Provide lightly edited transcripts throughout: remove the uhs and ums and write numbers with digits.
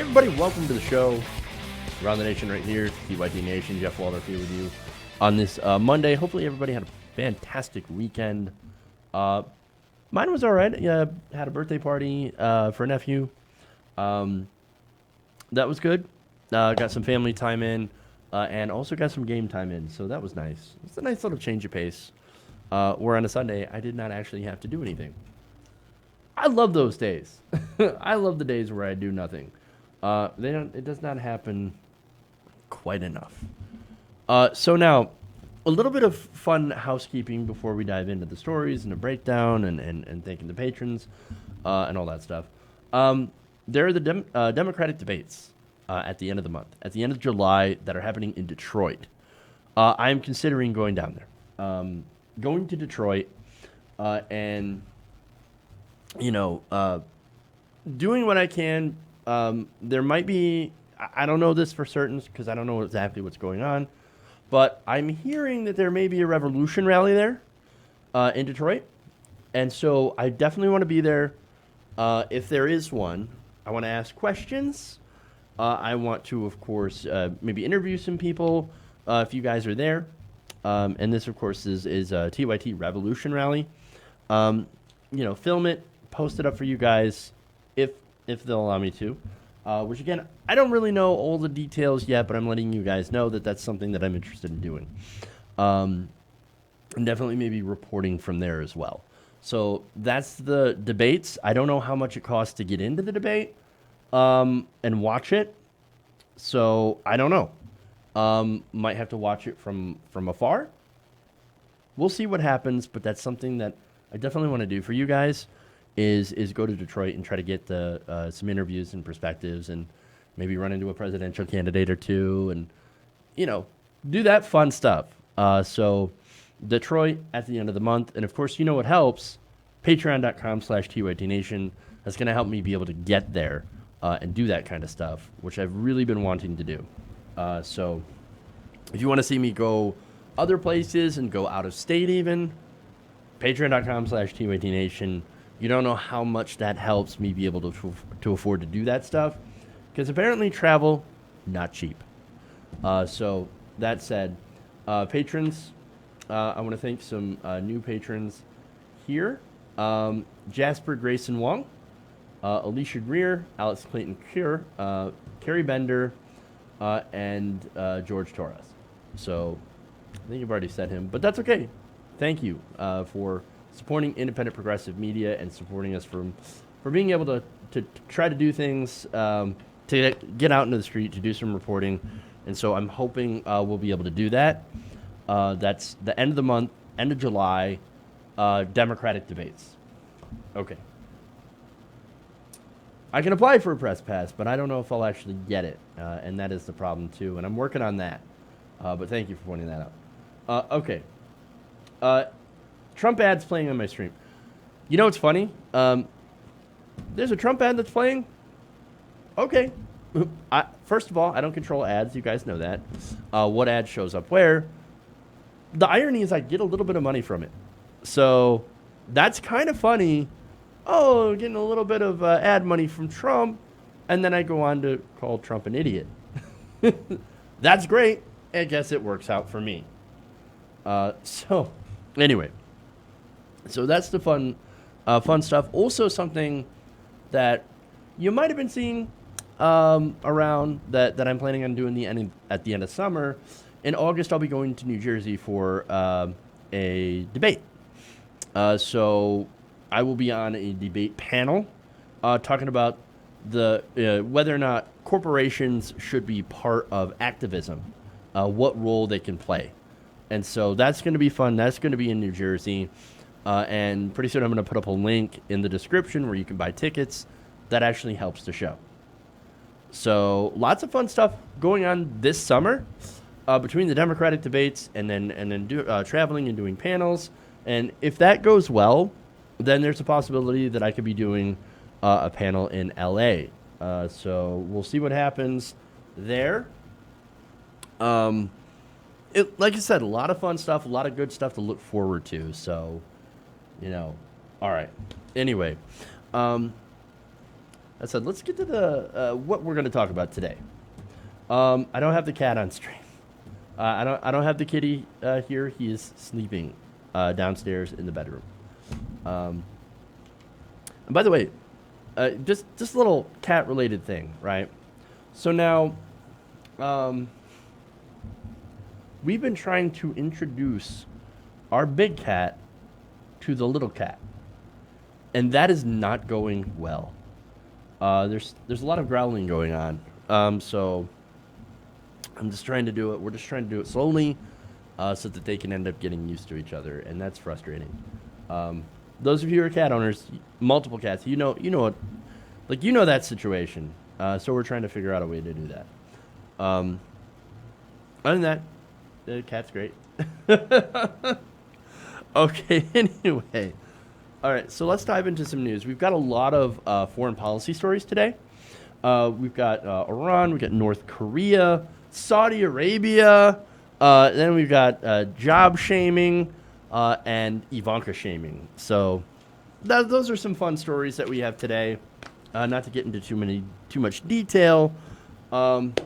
everybody, welcome to the show. Around the Nation right here, TYT Nation, Jeff Waldorf here with you on this Monday. Hopefully everybody had a fantastic weekend. Mine was all right. Yeah, had a birthday party for a nephew. That was good. Got some family time in and also got some game time in, so that was nice. It's a nice little change of pace. Where on a Sunday, I did not actually have to do anything. I love those days. I love the days where I do nothing. It does not happen quite enough. So now, a little bit of fun housekeeping before we dive into the stories and the breakdown and thanking the patrons and all that stuff. There are the Democratic debates at the end of the month, at the end of July, that are happening in Detroit. I am considering going down there. Going to Detroit and, doing what I can. There might be, I don't know this for certain because I don't know exactly what's going on, but I'm hearing that there may be a revolution rally there in Detroit. And so I definitely want to be there. If there is one, I want to ask questions. I want to, of course, maybe interview some people if you guys are there. And this, of course, is a TYT Revolution Rally. Film it, post it up for you guys if they'll allow me to. Which, again, I don't really know all the details yet, but I'm letting you guys know that that's something that I'm interested in doing. And definitely maybe reporting from there as well. So that's the debates. I don't know how much it costs to get into the debate and watch it. So I don't know. Might have to watch it from afar. We'll see what happens, but that's something that I definitely want to do for you guys is go to Detroit and try to get some interviews and perspectives and maybe run into a presidential candidate or two and, do that fun stuff. So Detroit at the end of the month. And, of course, what helps? Patreon.com/TYTNation. That's going to help me be able to get there and do that kind of stuff, which I've really been wanting to do. So if you want to see me go other places and go out of state even, patreon.com/TYTNation. You don't know how much that helps me be able to afford to do that stuff. Because apparently travel, not cheap. So that said, patrons, I want to thank some new patrons here. Jasper Grayson Wong, Alicia Greer, Alex Clayton Cure, Carrie Bender, and George Torres. So I think you've already said him, but that's okay. Thank you for supporting independent progressive media and supporting us for being able to try to do things, to get out into the street, to do some reporting. And so I'm hoping we'll be able to do that. That's the end of the month, end of July, Democratic debates. Okay. I can apply for a press pass, but I don't know if I'll actually get it. And that is the problem, too. And I'm working on that. But thank you for pointing that out. Okay. Trump ads playing on my stream. You know what's funny? There's a Trump ad that's playing. Okay. First of all, I don't control ads. You guys know that. What ad shows up where? The irony is I get a little bit of money from it. So that's kind of funny. Oh, getting a little bit of ad money from Trump. And then I go on to call Trump an idiot. That's great. I guess it works out for me. So anyway. So that's the fun stuff. Also something that you might have been seeing around that I'm planning on doing at the end of summer. In August, I'll be going to New Jersey for a debate. So I will be on a debate panel talking about whether or not corporations should be part of activism, what role they can play. And so that's going to be fun. That's going to be in New Jersey. And pretty soon I'm going to put up a link in the description where you can buy tickets. That actually helps the show. So lots of fun stuff going on this summer between the Democratic debates and then traveling and doing panels. And if that goes well, then there's a possibility that I could be doing a panel in LA. So we'll see what happens there. Like I said, a lot of fun stuff, a lot of good stuff to look forward to. So, all right. Anyway, I said, let's get to the what we're going to talk about today. I don't have the cat on stream. I don't have the kitty here. He is sleeping downstairs in the bedroom. And by the way, just a little cat related thing, right? So now, we've been trying to introduce our big cat to the little cat, and that is not going well. There's a lot of growling going on. So I'm just trying to do it. We're just trying to do it slowly, so that they can end up getting used to each other, and that's frustrating. Those of you who are cat owners, multiple cats, you know what, like you know that situation. So we're trying to figure out a way to do that. Other than that, the cat's great. Okay. Anyway. All right, so let's dive into some news. We've got a lot of foreign policy stories today. We've got Iran, we've got North Korea, Saudi Arabia, then we've got job shaming and Ivanka shaming. So those are some fun stories that we have today. Not to get into too much detail. But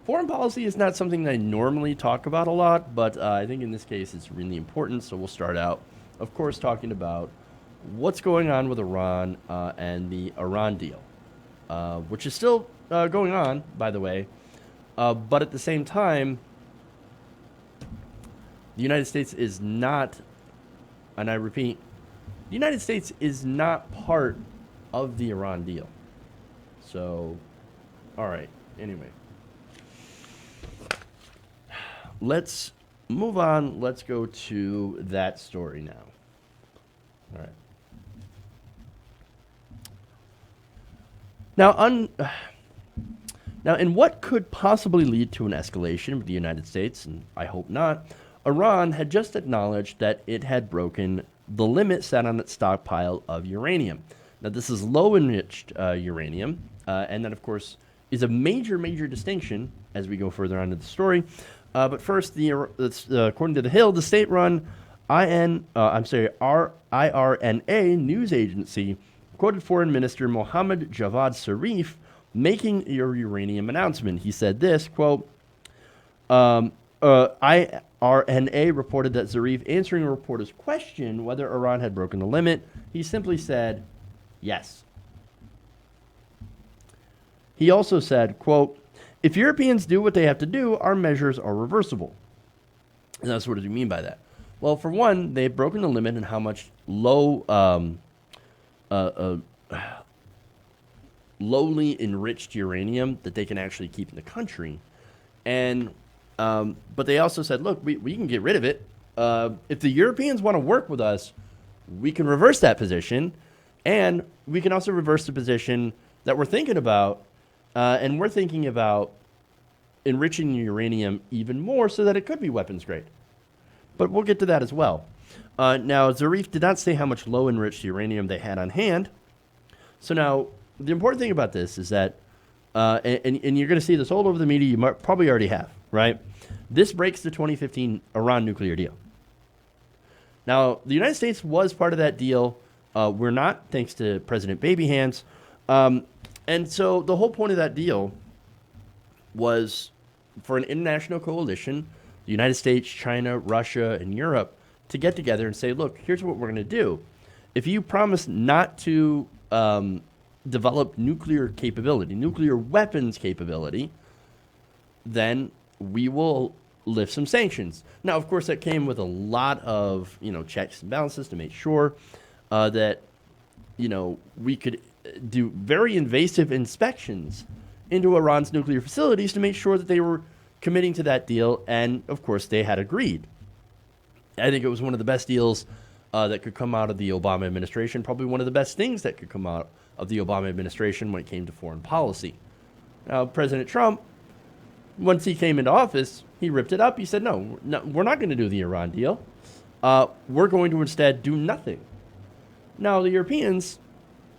foreign policy is not something that I normally talk about a lot, but I think in this case it's really important. So we'll start out, of course, talking about what's going on with Iran and the Iran deal, which is still going on, by the way. But at the same time, the United States is not, and I repeat, the United States is not part of the Iran deal. So, all right, anyway. Let's move on. Let's go to that story now. All right. Now, in what could possibly lead to an escalation with the United States, and I hope not, Iran had just acknowledged that it had broken the limit set on its stockpile of uranium. Now, this is low-enriched uranium, and that, of course, is a major distinction as we go further on to the story. But first, according to The Hill, the state-run IRNA news agency quoted Foreign Minister Mohammad Javad Zarif making a uranium announcement. He said this, quote, IRNA reported that Zarif, answering a reporter's question whether Iran had broken the limit, he simply said, yes. He also said, quote, if Europeans do what they have to do, our measures are reversible. And that's what do you mean by that? Well, for one, they've broken the limit in how much lowly enriched uranium that they can actually keep in the country. And but they also said, look, we can get rid of it. If the Europeans want to work with us, we can reverse that position. And we can also reverse the position that we're thinking about. And we're thinking about enriching uranium even more so that it could be weapons grade. But we'll get to that as well. Now, Zarif did not say how much low-enriched uranium they had on hand. So now, the important thing about this is that, and you're going to see this all over the media, you probably already have, right? This breaks the 2015 Iran nuclear deal. Now, the United States was part of that deal. We're not, thanks to President Baby Hands. And so the whole point of that deal was for an international coalition, the United States, China, Russia, and Europe, to get together and say, look, here's what we're going to do. If you promise not to develop nuclear capability, nuclear weapons capability, then we will lift some sanctions. Now, of course, that came with a lot of, checks and balances to make sure that, we could do very invasive inspections into Iran's nuclear facilities to make sure that they were committing to that deal. And, of course, they had agreed. I think it was one of the best deals that could come out of the Obama administration, probably one of the best things that could come out of the Obama administration when it came to foreign policy. Now, President Trump, once he came into office, he ripped it up. He said, no, we're not going to do the Iran deal. We're going to instead do nothing. Now, the Europeans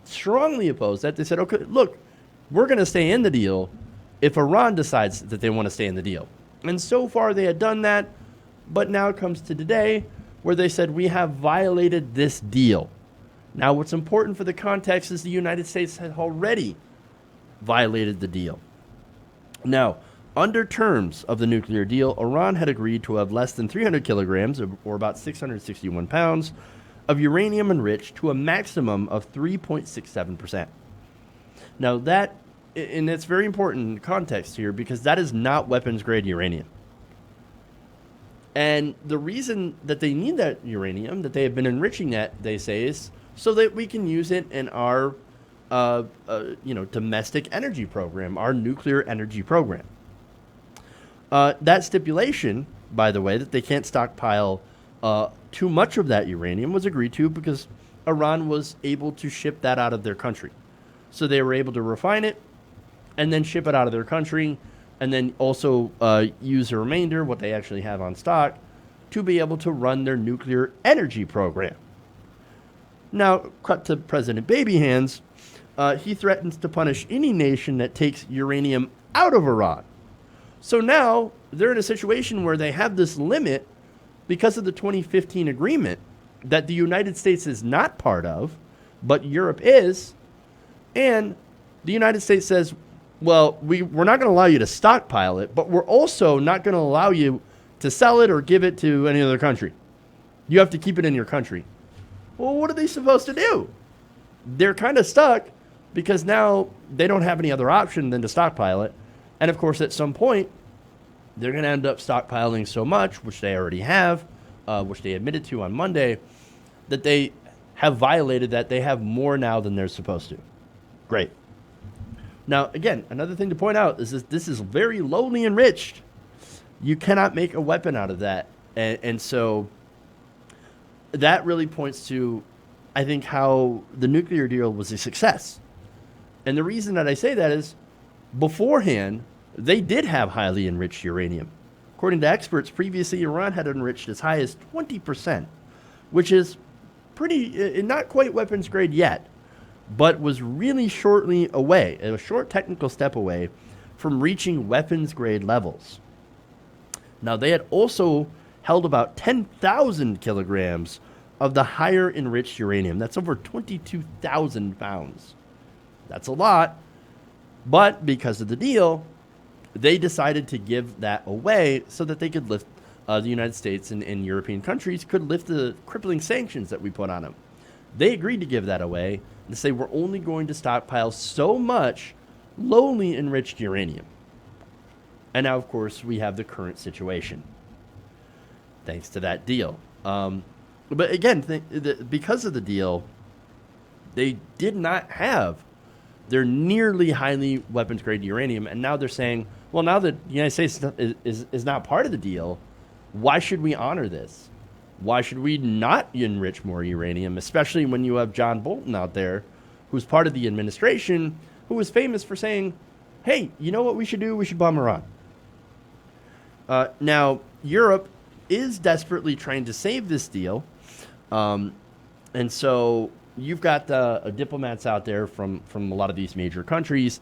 strongly opposed that. They said, okay, look, we're going to stay in the deal if Iran decides that they want to stay in the deal. And so far they had done that, but now it comes to today where they said we have violated this deal. Now, what's important for the context is the United States had already violated the deal. Now, under terms of the nuclear deal, Iran had agreed to have less than 300 kilograms, or about 661 pounds, of uranium enriched to a maximum of 3.67%. Now, that, and it's very important in context here, because that is not weapons-grade uranium. And the reason that they need that uranium, that they have been enriching that, they say, is so that we can use it in our domestic energy program, our nuclear energy program. That stipulation, by the way, that they can't stockpile too much of that uranium was agreed to because Iran was able to ship that out of their country. So they were able to refine it and then ship it out of their country, and then also use the remainder, what they actually have on stock, to be able to run their nuclear energy program. Now, cut to President Baby Hands. He threatens to punish any nation that takes uranium out of Iran. So now they're in a situation where they have this limit because of the 2015 agreement that the United States is not part of, but Europe is. And the United States says, well, we're not going to allow you to stockpile it, but we're also not going to allow you to sell it or give it to any other country. You have to keep it in your country. Well, what are they supposed to do? They're kind of stuck because now they don't have any other option than to stockpile it. And of course, at some point, they're going to end up stockpiling so much, which they already have, which they admitted to on Monday, that they have violated that. They have more now than they're supposed to. Great. Now, again, another thing to point out is this is very lowly enriched. You cannot make a weapon out of that. And so that really points to, I think, how the nuclear deal was a success. And the reason that I say that is beforehand, they did have highly enriched uranium. According to experts, previously Iran had enriched as high as 20%, which is pretty, not quite weapons grade yet, but was really shortly away, a short technical step away from reaching weapons grade levels. Now, they had also held about 10,000 kilograms of the higher enriched uranium. That's over 22,000 pounds. That's a lot. But because of the deal, they decided to give that away so that they could lift, the United States and European countries could lift the crippling sanctions that we put on them. They agreed to give that away and say we're only going to stockpile so much lowly enriched uranium. And now, of course, we have the current situation thanks to that deal. But again, because of the deal, they did not have their nearly highly weapons-grade uranium, and now they're saying, well, now that the United States is not part of the deal, why should we honor this? Why should we not enrich more uranium, especially when you have John Bolton out there, who's part of the administration, who was famous for saying, hey, you know what we should do? We should bomb Iran. Now, Europe is desperately trying to save this deal. And so you've got diplomats out there from a lot of these major countries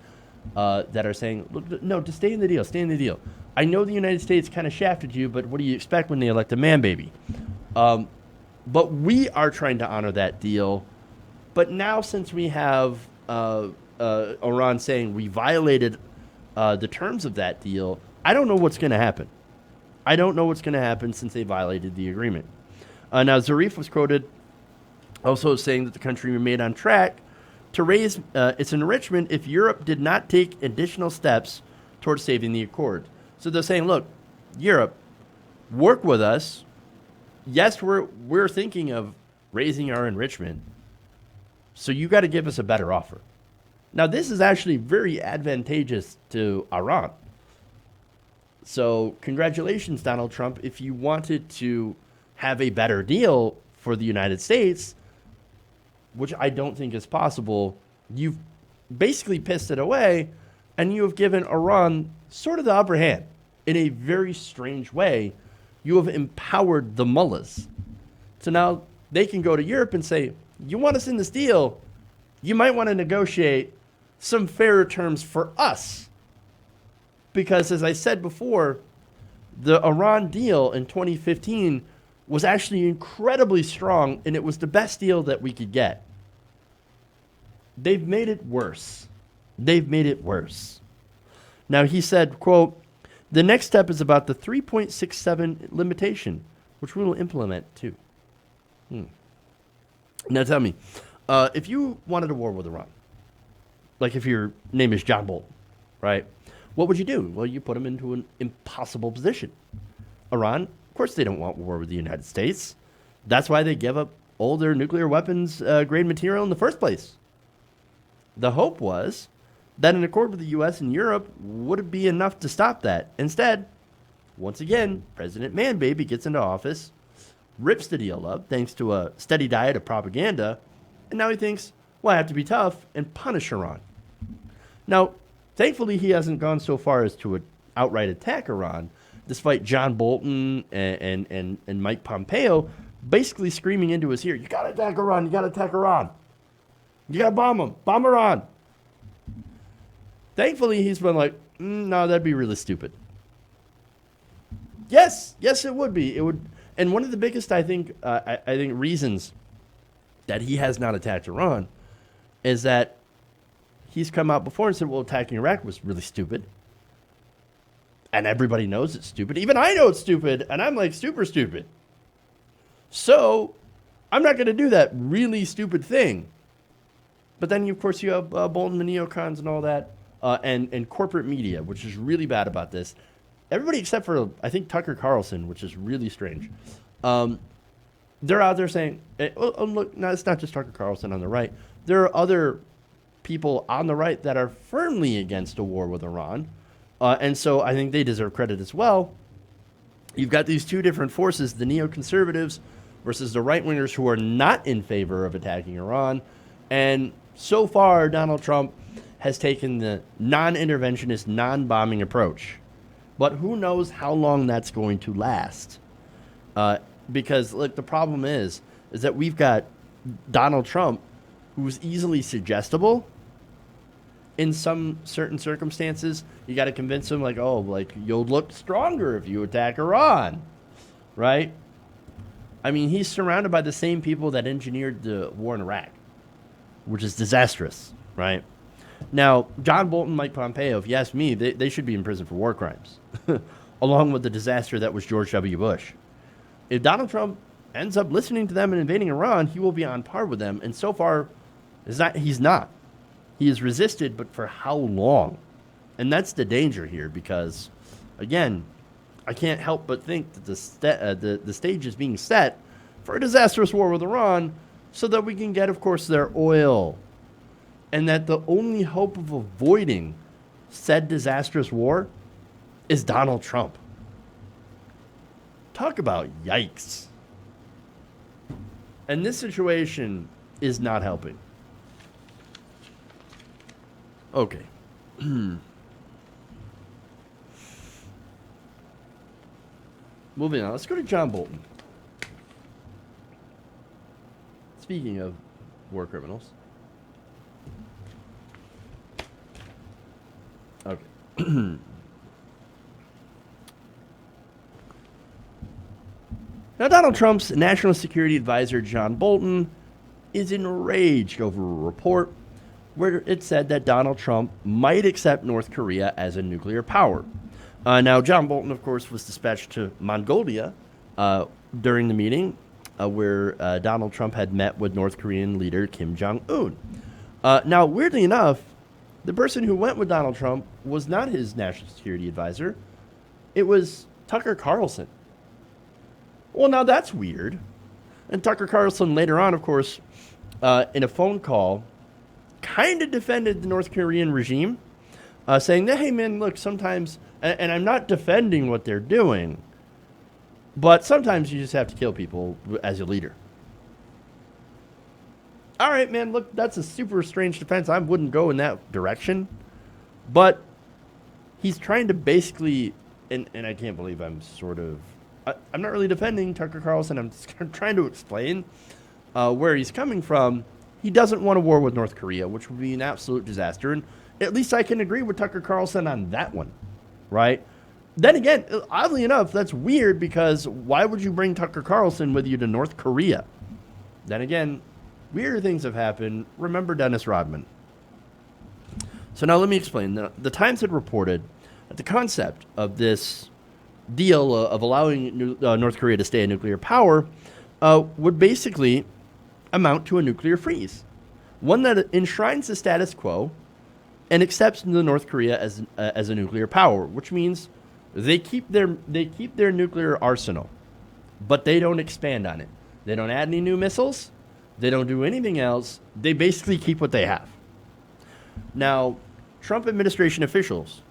that are saying, look, no, just stay in the deal, stay in the deal. I know the United States kind of shafted you, but what do you expect when they elect a man-baby? But we are trying to honor that deal. But now since we have Iran saying we violated the terms of that deal, I don't know what's going to happen. I don't know what's going to happen since they violated the agreement. Now, Zarif was quoted also saying that the country remained on track to raise its enrichment if Europe did not take additional steps towards saving the accord. So they're saying, look, Europe, work with us. Yes, we're thinking of raising our enrichment, so you got to give us a better offer. Now, this is actually very advantageous to Iran. So congratulations, Donald Trump. If you wanted to have a better deal for the United States, which I don't think is possible, you've basically pissed it away, and you have given Iran sort of the upper hand in a very strange way. You have empowered the mullahs. So now they can go to Europe and say, you want us in this deal, you might want to negotiate some fairer terms for us. Because as I said before, the Iran deal in 2015 was actually incredibly strong, and it was the best deal that we could get. they've made it worse. They've made it worse. Now, he said, quote, the next step is about the 3.67 limitation, which we will implement too. Now, tell me, if you wanted a war with Iran, like if your name is John Bolton, right, what would you do? Well, you put them into an impossible position. Iran, of course, they don't want war with the United States. That's why they give up all their nuclear weapons grade material in the first place. The hope was that an accord with the U.S. and Europe would be enough to stop that. Instead, once again, President Man-Baby gets into office, rips the deal up thanks to a steady diet of propaganda, and now he thinks, well, I have to be tough and punish Iran. Now, thankfully, he hasn't gone so far as to outright attack Iran, despite John Bolton and Mike Pompeo basically screaming into his ear, you got to attack Iran, you got to attack Iran. You got to bomb them, bomb Iran. Thankfully, he's been like, no, that'd be really stupid. Yes, it would be. It would, and one of the biggest, I think reasons that he has not attacked Iran is that he's come out before and said, well, attacking Iraq was really stupid. And everybody knows it's stupid. Even I know it's stupid, and I'm like super stupid. So I'm not going to do that really stupid thing. But then, of course, you have Bolton, the neocons, and all that, and corporate media, which is really bad about this. Everybody except for, I think, Tucker Carlson, which is really strange. They're out there saying, look, no, it's not just Tucker Carlson on the right. There are other people on the right that are firmly against a war with Iran. And so I think they deserve credit as well. You've got these two different forces, the neoconservatives versus the right-wingers who are not in favor of attacking Iran. And so far, Donald Trump has taken the non-interventionist, non-bombing approach. But who knows how long that's going to last? Because, look, the problem is that we've got Donald Trump, who's easily suggestible. In some certain circumstances, you got to convince him, like, oh, like, you'll look stronger if you attack Iran, right? I mean, he's surrounded by the same people that engineered the war in Iraq, which is disastrous, right? Now, John Bolton, Mike Pompeo, if you ask me, they should be in prison for war crimes, along with the disaster that was George W. Bush. If Donald Trump ends up listening to them and invading Iran, he will be on par with them, and so far, he's not. He has resisted, but for how long? And that's the danger here because, again, I can't help but think that the stage is being set for a disastrous war with Iran so that we can get, of course, their oil. And that the only hope of avoiding said disastrous war is Donald Trump. Talk about yikes. And this situation is not helping. Okay. Moving on. Let's go to John Bolton. Speaking of war criminals. Okay. Now, Donald Trump's national security advisor, John Bolton, is enraged over a report where it said that Donald Trump might accept North Korea as a nuclear power. Now, John Bolton, of course, was dispatched to Mongolia during the meeting where Donald Trump had met with North Korean leader Kim Jong-un. Now, weirdly enough, the person who went with Donald Trump was not his national security advisor. It was Tucker Carlson. Well, now that's weird. And Tucker Carlson later on, of course, in a phone call, kind of defended the North Korean regime, saying that, hey, man, look, sometimes, and I'm not defending what they're doing, but sometimes you just have to kill people as a leader. All right, man, look, that's a super strange defense. I wouldn't go in that direction. But he's trying to basically, and I can't believe I'm not really defending Tucker Carlson. I'm just trying to explain where he's coming from. He doesn't want a war with North Korea, which would be an absolute disaster. And at least I can agree with Tucker Carlson on that one, right? Then again, oddly enough, that's weird because why would you bring Tucker Carlson with you to North Korea? Then again, weirder things have happened. Remember Dennis Rodman. So now let me explain. The Times had reported that the concept of this deal of allowing North Korea to stay a nuclear power would basically amount to a nuclear freeze, one that enshrines the status quo and accepts the North Korea as a nuclear power, which means they keep their nuclear arsenal, but they don't expand on it. They don't add any new missiles. They don't do anything else. They basically keep what they have. Now, Trump administration officials,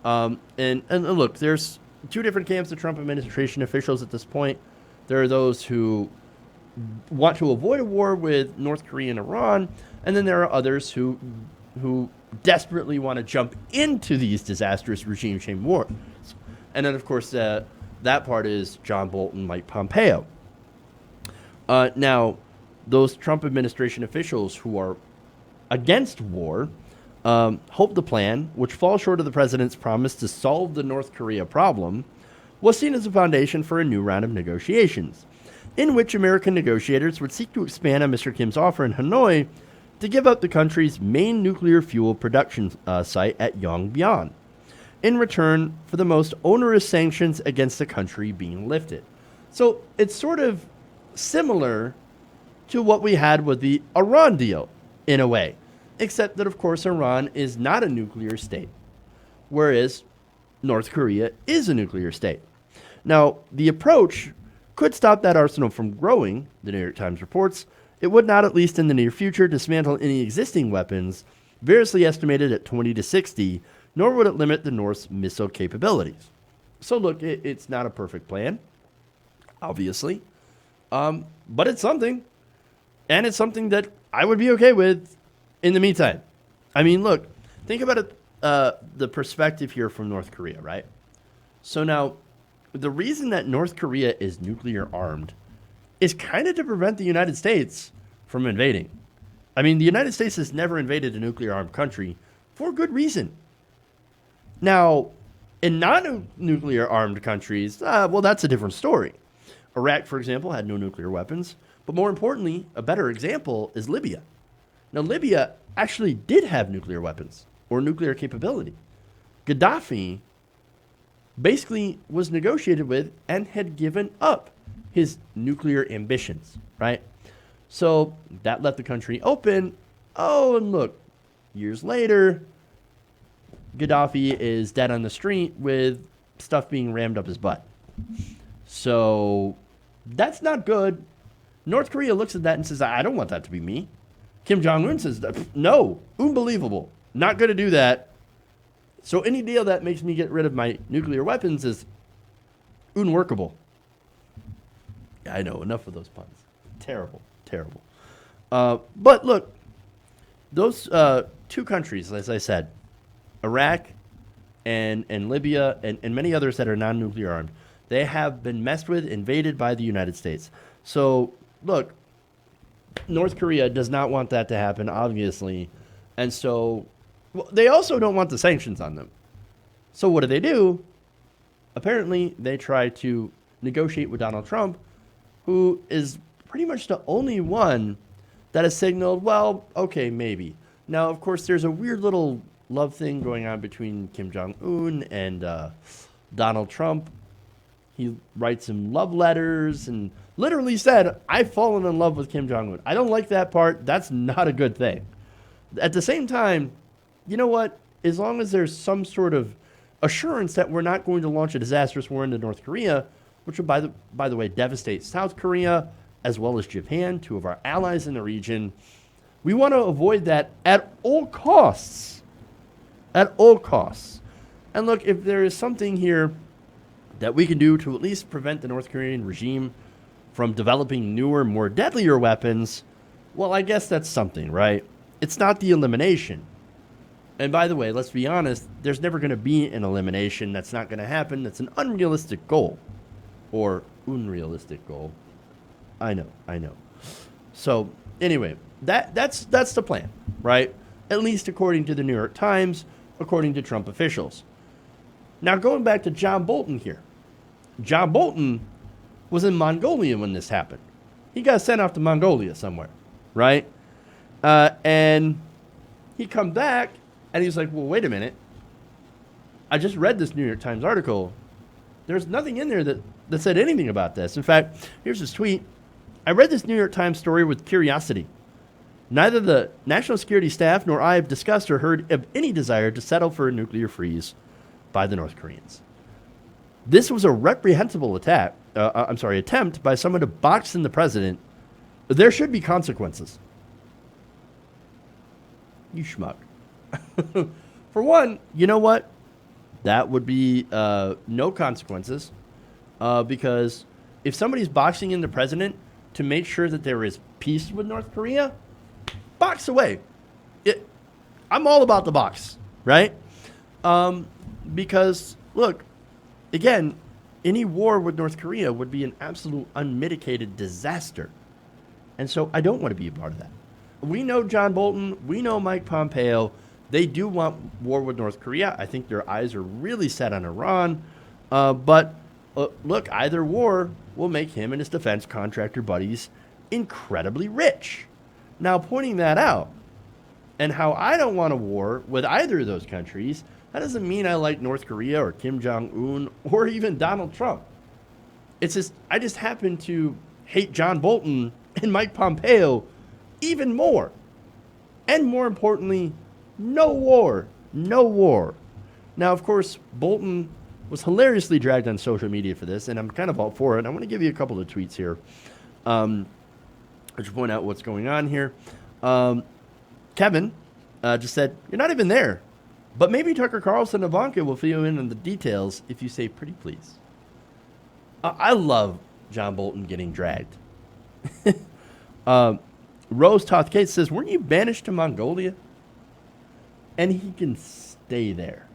and look, there's two different camps of Trump administration officials at this point. There are those who want to avoid a war with North Korea and Iran, and then there are others who desperately want to jump into these disastrous regime change wars. And then, of course, that part is John Bolton, Mike Pompeo. Now, those Trump administration officials who are against war hope the plan, which falls short of the president's promise to solve the North Korea problem, was seen as a foundation for a new round of negotiations, in which American negotiators would seek to expand on Mr. Kim's offer in Hanoi to give up the country's main nuclear fuel production site at Yongbyon, in return for the most onerous sanctions against the country being lifted. So it's sort of similar to what we had with the Iran deal, in a way, except that, of course, Iran is not a nuclear state, whereas North Korea is a nuclear state. Now, the approach could stop that arsenal from growing, the New York Times reports. It would not, at least in the near future, dismantle any existing weapons, variously estimated at 20 to 60, nor would it limit the North's missile capabilities. So look, it's not a perfect plan, obviously, but it's something, and it's something that I would be okay with in the meantime. I mean, look, think about it, the perspective here from North Korea, right? So now, the reason that North Korea is nuclear armed is kind of to prevent the United States from invading. I mean, the United States has never invaded a nuclear armed country for good reason. Now, in non-nuclear armed countries, well, that's a different story. Iraq, for example, had no nuclear weapons. But more importantly, a better example is Libya. Now, Libya actually did have nuclear weapons or nuclear capability. Gaddafi basically was negotiated with and had given up his nuclear ambitions, right? So that left the country open. Oh, and look, years later, Gaddafi is dead on the street with stuff being rammed up his butt. So that's not good. North Korea looks at that and says, I don't want that to be me. Kim Jong-un says, no, unbelievable. Not going to do that. So any deal that makes me get rid of my nuclear weapons is unworkable. I know, enough of those puns. Terrible, terrible. But look, those two countries, as I said, Iraq and Libya and many others that are non-nuclear armed, they have been messed with, invaded by the United States. So, look, North Korea does not want that to happen, obviously. And so, well, they also don't want the sanctions on them. So what do? Apparently, they try to negotiate with Donald Trump, who is pretty much the only one that has signaled, well, okay, maybe. Now, of course, there's a weird little love thing going on between Kim Jong-un and Donald Trump. He writes him love letters and literally said, I've fallen in love with Kim Jong-un. I don't like that part. That's not a good thing. At the same time, you know what? As long as there's some sort of assurance that we're not going to launch a disastrous war into North Korea, which would, by the way, devastate South Korea as well as Japan, two of our allies in the region, we want to avoid that at all costs. At all costs. And look, if there is something here that we can do to at least prevent the North Korean regime from developing newer, more deadlier weapons, well, I guess that's something, right? It's not the elimination. And by the way, let's be honest, there's never going to be an elimination. That's not going to happen. That's an unrealistic goal. Or unrealistic goal. I know. So, anyway, that's the plan, right? At least according to the New York Times, according to Trump officials. Now, going back to John Bolton here. John Bolton was in Mongolia when this happened. He got sent off to Mongolia somewhere. right? And he come back, and he's like, well, wait a minute. I just read this New York Times article. There's nothing in there that said anything about this. In fact, here's his tweet. I read this New York Times story with curiosity. Neither the national security staff nor I have discussed or heard of any desire to settle for a nuclear freeze by the North Koreans. This was a reprehensible attempt by someone to box in the president. There should be consequences. You schmuck. For one, you know what? That would be no consequences because if somebody's boxing in the president to make sure that there is peace with North Korea, box away. I'm all about the box, right? Because, look, again, any war with North Korea would be an absolute unmitigated disaster. And so I don't want to be a part of that. We know John Bolton. We know Mike Pompeo. They do want war with North Korea. I think their eyes are really set on Iran. But look, either war will make him and his defense contractor buddies incredibly rich. Now, pointing that out and how I don't want a war with either of those countries, that doesn't mean I like North Korea or Kim Jong-un or even Donald Trump. It's just, I just happen to hate John Bolton and Mike Pompeo even more. And more importantly, no war. No war. Now, of course, Bolton was hilariously dragged on social media for this, and I'm kind of all for it. I want to give you a couple of tweets here. I should point out what's going on here. Kevin just said, you're not even there. But maybe Tucker Carlson and Ivanka will fill you in on the details if you say pretty please. I love John Bolton getting dragged. Rose Tothkate says, weren't you banished to Mongolia? And he can stay there.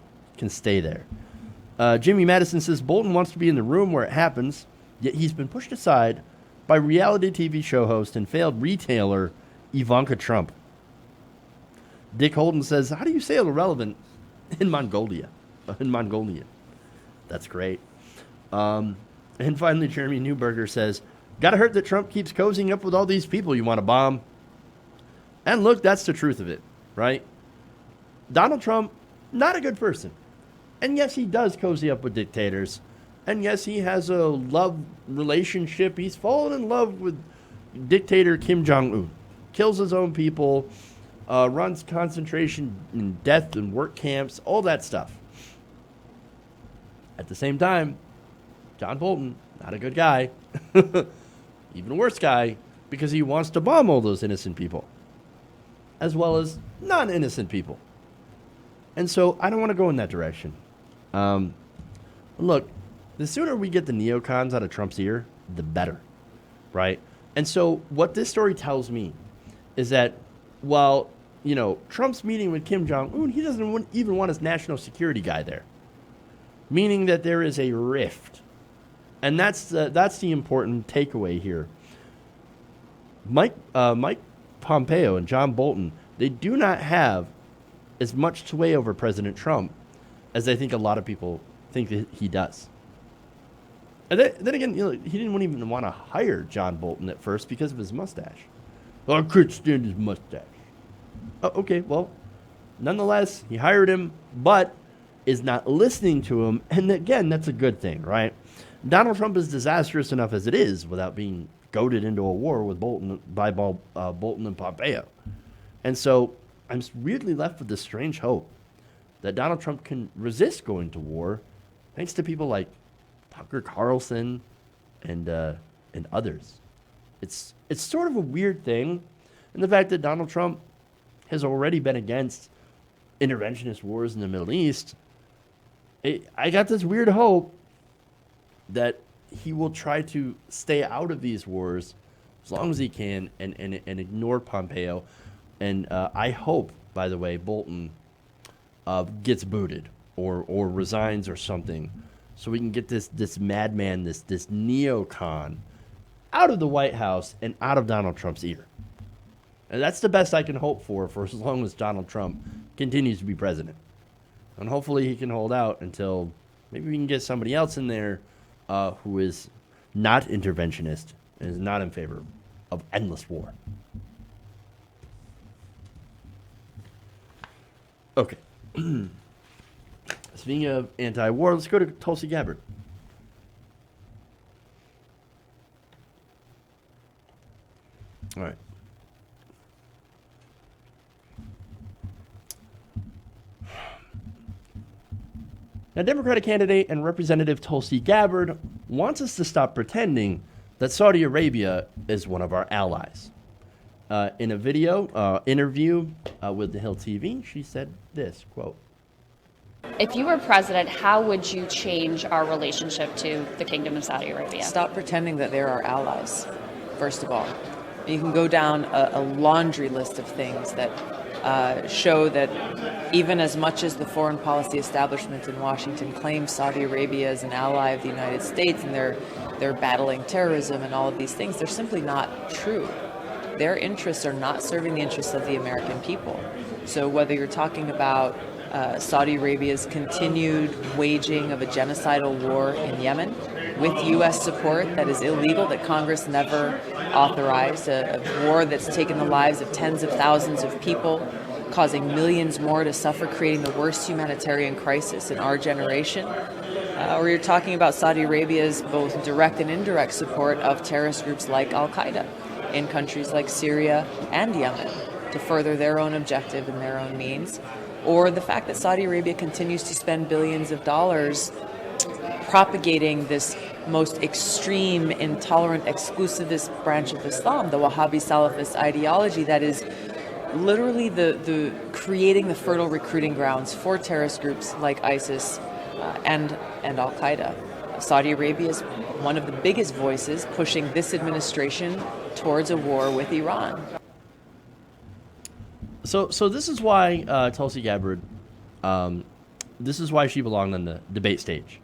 Jimmy Madison says, Bolton wants to be in the room where it happens, yet he's been pushed aside by reality TV show host and failed retailer Ivanka Trump. Dick Holden says, how do you say irrelevant in Mongolia? That's great. And finally, Jeremy Newberger says, gotta hurt that Trump keeps cozying up with all these people you want to bomb. And look, that's the truth of it, right? Donald Trump, not a good person. And yes, he does cozy up with dictators. And yes, he has a love relationship. He's fallen in love with dictator Kim Jong-un. Kills his own people, runs concentration and death and work camps, all that stuff. At the same time, John Bolton, not a good guy. Even a worse guy, because he wants to bomb all those innocent people, as well as non-innocent people. And so I don't want to go in that direction. Look, the sooner we get the neocons out of Trump's ear, the better, right? And so what this story tells me is that while, Trump's meeting with Kim Jong-un, he doesn't even want his national security guy there, meaning that there is a rift. And that's the important takeaway here. Mike Pompeo and John Bolton, they do not have as much sway over President Trump as I think a lot of people think that he does. And then again, he didn't even want to hire John Bolton at first because of his mustache. I couldn't stand his mustache. Oh, okay, well, nonetheless, he hired him, but is not listening to him. And again, that's a good thing, right? Donald Trump is disastrous enough as it is without being goaded into a war with Bolton and Pompeo. And so I'm weirdly left with this strange hope that Donald Trump can resist going to war thanks to people like Tucker Carlson and others. It's sort of a weird thing, and the fact that Donald Trump has already been against interventionist wars in the Middle East, I got this weird hope that he will try to stay out of these wars as long as he can and ignore Pompeo. And I hope, by the way, Bolton gets booted or resigns or something, so we can get this madman, this neocon, out of the White House and out of Donald Trump's ear. And that's the best I can hope for as long as Donald Trump continues to be president. And hopefully he can hold out until maybe we can get somebody else in there who is not interventionist and is not in favor of endless war. Okay. Speaking of anti-war, let's go to Tulsi Gabbard. All right. Now, Democratic candidate and Representative Tulsi Gabbard wants us to stop pretending that Saudi Arabia is one of our allies. In a video interview with The Hill TV, she said this, quote, "If you were president, how would you change our relationship to the Kingdom of Saudi Arabia?" Stop pretending that they're our allies, first of all. You can go down a laundry list of things that show that even as much as the foreign policy establishment in Washington claims Saudi Arabia as an ally of the United States and they're battling terrorism and all of these things, they're simply not true. Their interests are not serving the interests of the American people. So whether you're talking about Saudi Arabia's continued waging of a genocidal war in Yemen with U.S. support that is illegal, that Congress never authorized, a war that's taken the lives of tens of thousands of people, causing millions more to suffer, creating the worst humanitarian crisis in our generation. Or you're talking about Saudi Arabia's both direct and indirect support of terrorist groups like Al-Qaeda in countries like Syria and Yemen to further their own objective and their own means. Or the fact that Saudi Arabia continues to spend billions of dollars propagating this most extreme, intolerant, exclusivist branch of Islam, the Wahhabi Salafist ideology that is literally the creating the fertile recruiting grounds for terrorist groups like ISIS and Al-Qaeda. Saudi Arabia is one of the biggest voices pushing this administration towards a war with Iran. So this is why Tulsi Gabbard, this is why she belonged on the debate stage.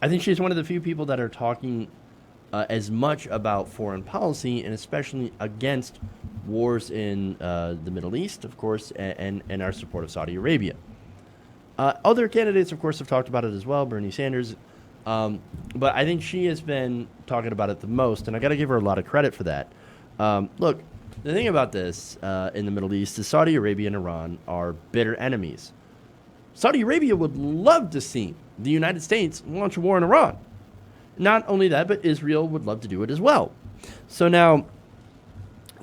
I think she's one of the few people that are talking as much about foreign policy and especially against wars in the Middle East, of course, and our support of Saudi Arabia. Other candidates, of course, have talked about it as well, Bernie Sanders. But I think she has been talking about it the most, and I got to give her a lot of credit for that. Look, the thing about this in the Middle East is Saudi Arabia and Iran are bitter enemies. Saudi Arabia would love to see the United States launch a war in Iran. Not only that, but Israel would love to do it as well. So now,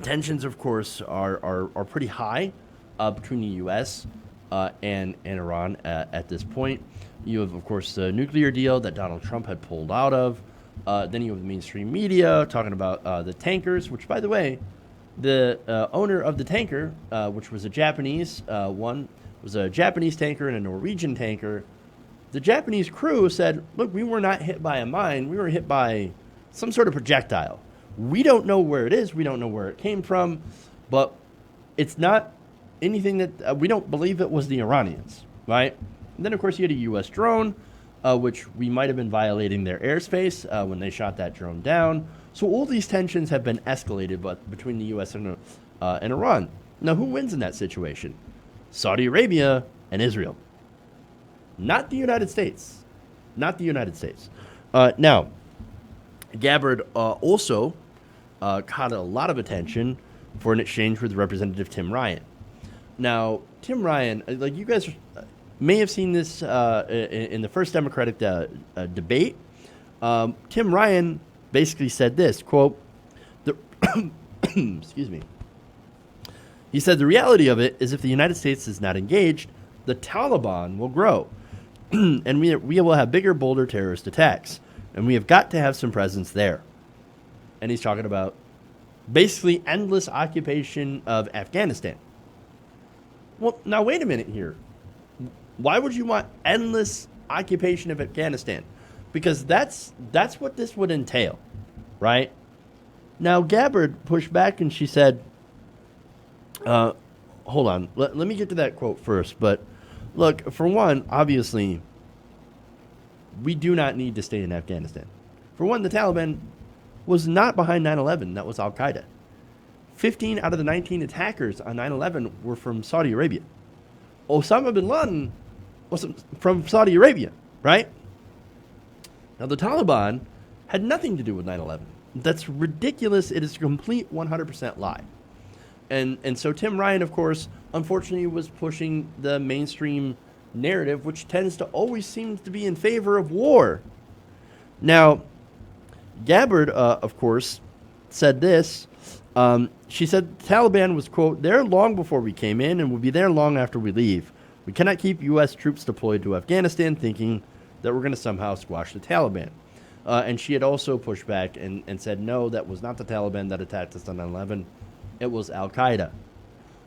tensions, of course, are pretty high between the U.S. And Iran at this point. You have, of course, the nuclear deal that Donald Trump had pulled out of. Then you have the mainstream media talking about the tankers, which, by the way, the owner of the tanker, which was a Japanese one, was a Japanese tanker and a Norwegian tanker. The Japanese crew said, look, we were not hit by a mine. We were hit by some sort of projectile. We don't know where it is. We don't know where it came from. But it's not anything that we don't believe it was the Iranians, right? And then, of course, you had a U.S. drone, which we might have been violating their airspace when they shot that drone down. So all these tensions have been escalated between the U.S. and Iran. Now, who wins in that situation? Saudi Arabia and Israel. Not the United States. Not the United States. Now, Gabbard also caught a lot of attention for an exchange with Representative Tim Ryan. Now, Tim Ryan, like you guys may have seen this in the first Democratic debate. Tim Ryan basically said this, quote, excuse me. He said, the reality of it is if the United States is not engaged, the Taliban will grow. And we will have bigger, bolder terrorist attacks. And we have got to have some presence there. And he's talking about basically endless occupation of Afghanistan. Well, now wait a minute here. Why would you want endless occupation of Afghanistan? Because that's what this would entail, right? Now, Gabbard pushed back and she said, hold on, let me get to that quote first. But look, for one, obviously, we do not need to stay in Afghanistan. For one, the Taliban was not behind 9/11. That was Al-Qaeda. 15 out of the 19 attackers on 9/11 were from Saudi Arabia. Osama bin Laden was from Saudi Arabia, right? Now, the Taliban had nothing to do with 9/11. That's ridiculous. It is a complete 100% lie. And so Tim Ryan, of course, unfortunately was pushing the mainstream narrative, which tends to always seems to be in favor of war. Now, Gabbard, of course, said this. She said the Taliban was, quote, there long before we came in and will be there long after we leave. We cannot keep U.S. troops deployed to Afghanistan thinking that we're going to somehow squash the Taliban. And she had also pushed back and said, no, that was not the Taliban that attacked us on 9/11. It was Al-Qaeda.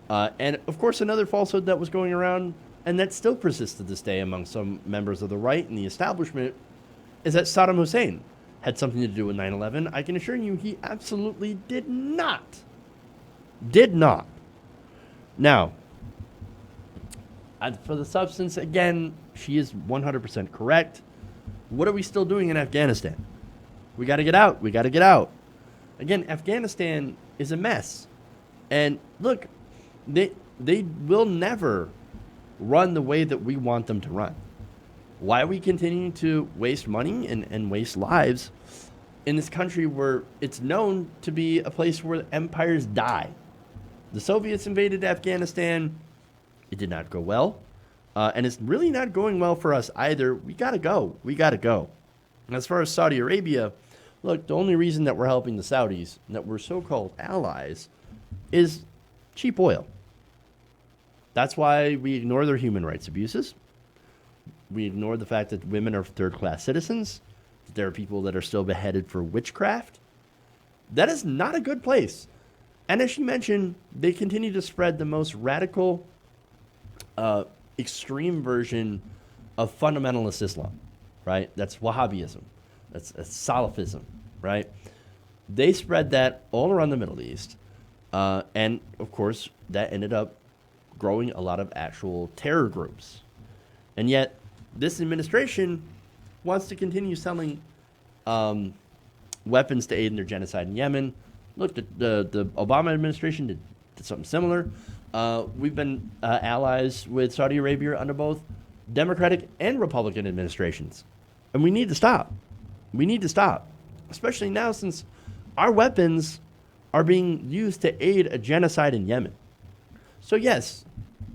And, of course, another falsehood that was going around, and that still persists to this day among some members of the right and the establishment, is that Saddam Hussein had something to do with 9/11. I can assure you he absolutely did not. Did not. Now, for the substance, again, she is 100% correct. What are we still doing in Afghanistan? We got to get out. We got to get out. Again, Afghanistan is a mess. And look, they will never run the way that we want them to run. Why are we continuing to waste money and waste lives in this country where it's known to be a place where empires die? The Soviets invaded Afghanistan. It did not go well. And it's really not going well for us either. We got to go. We got to go. And as far as Saudi Arabia, look, the only reason that we're helping the Saudis, and that we're so-called allies, is cheap oil. That's why we ignore their human rights abuses. We ignore the fact that women are third-class citizens, that there are people that are still beheaded for witchcraft. That is not a good place. And as she mentioned, they continue to spread the most radical, extreme version of fundamentalist Islam, right? That's Wahhabism. That's Salafism, right? They spread that all around the Middle East. And, of course, that ended up growing a lot of actual terror groups. And yet, this administration wants to continue selling weapons to aid in their genocide in Yemen. Look, the Obama administration did something similar. We've been allies with Saudi Arabia under both Democratic and Republican administrations. And we need to stop. We need to stop. Especially now since our weapons are being used to aid a genocide in Yemen. So yes,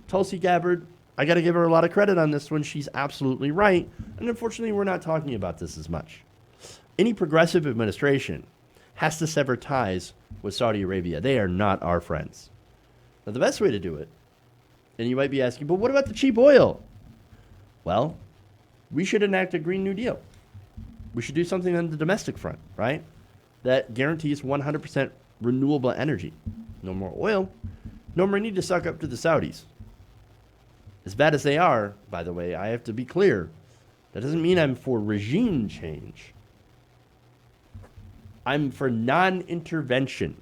Tulsi Gabbard, I got to give her a lot of credit on this one. She's absolutely right. And unfortunately, we're not talking about this as much. Any progressive administration has to sever ties with Saudi Arabia. They are not our friends. Now, the best way to do it, and you might be asking, but what about the cheap oil? Well, we should enact a Green New Deal. We should do something on the domestic front, right? That guarantees 100% renewable energy. No more oil. No more need to suck up to the Saudis. As bad as they are, by the way, I have to be clear. That doesn't mean I'm for regime change. I'm for non-intervention.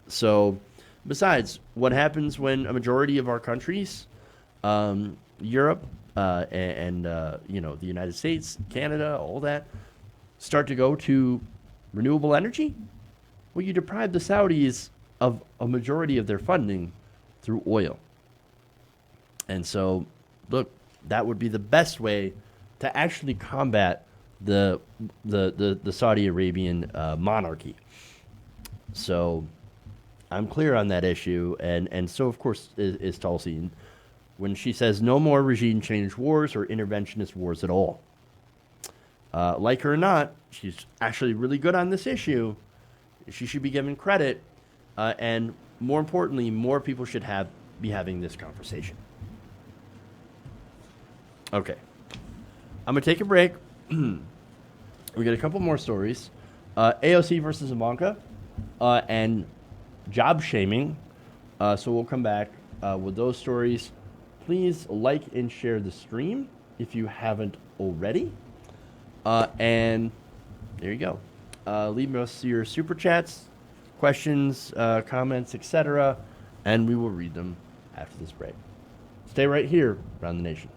So, besides, what happens when a majority of our countries, Europe and the United States, Canada, all that, start to go to renewable energy? Well, you deprive the Saudis of a majority of their funding through oil. And so, look, that would be the best way to actually combat the Saudi Arabian monarchy. So I'm clear on that issue, and so, of course, is Tulsi. When she says no more regime change wars or interventionist wars at all. Like her or not, she's actually really good on this issue. She should be given credit, and more importantly, more people should be having this conversation. Okay. I'm going to take a break. We got a couple more stories. AOC versus Ivanka and job shaming. So we'll come back with those stories. Please like and share the stream if you haven't already. And there you go. Leave us your super chats, questions, comments, etc. And we will read them after this break. Stay right here around the nation.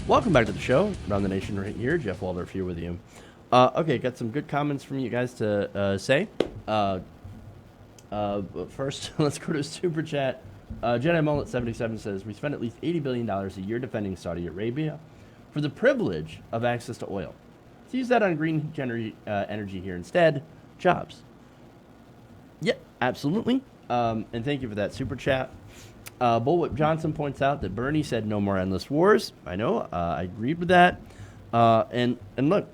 Welcome back to the show. Around the Nation right here. Jeff Waldorf here with you. Okay, got some good comments from you guys to say. But first, let's go to Super Chat. Jedi Mullet 77 says, we spend at least $80 billion a year defending Saudi Arabia for the privilege of access to oil. Let's use that on green energy here instead. Jobs. Yeah, absolutely. And thank you for that Super Chat. Bullwhip Johnson points out that Bernie said no more endless wars. I know. I agreed with that. And look,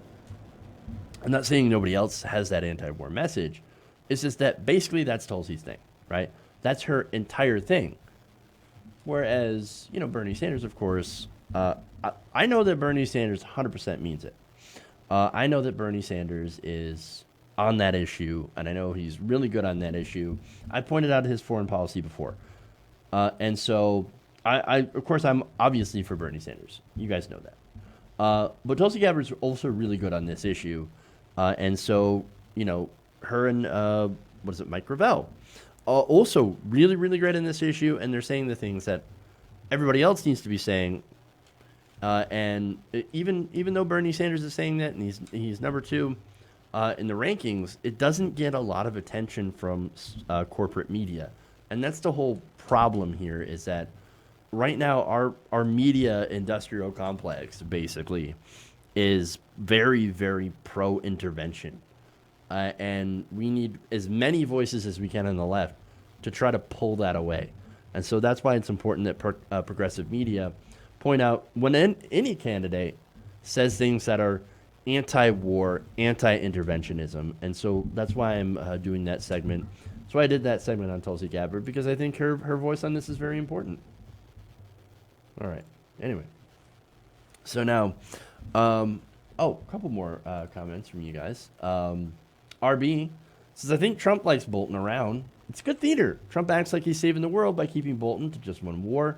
I'm not saying nobody else has that anti-war message. It's just that basically that's Tulsi's thing, right? That's her entire thing. Whereas, Bernie Sanders, of course, I know that Bernie Sanders 100% means it. I know that Bernie Sanders is on that issue, and I know he's really good on that issue. I pointed out his foreign policy before. And so, of course, I'm obviously for Bernie Sanders. You guys know that. But Tulsi Gabbard is also really good on this issue. And so, her and, Mike Gravel, also really, really great in this issue. And they're saying the things that everybody else needs to be saying. And even though Bernie Sanders is saying that, and he's number 2 in the rankings, it doesn't get a lot of attention from corporate media. And that's the whole problem here, is that right now our media industrial complex basically is very, very pro-intervention. And we need as many voices as we can on the left to try to pull that away. And so that's why it's important that progressive media point out when any candidate says things that are anti-war, anti-interventionism. And so that's why I'm doing that segment. So I did that segment on Tulsi Gabbard, because I think her voice on this is very important. All right. Anyway. So now, a couple more comments from you guys. RB says, I think Trump likes Bolton around. It's good theater. Trump acts like he's saving the world by keeping Bolton to just one war.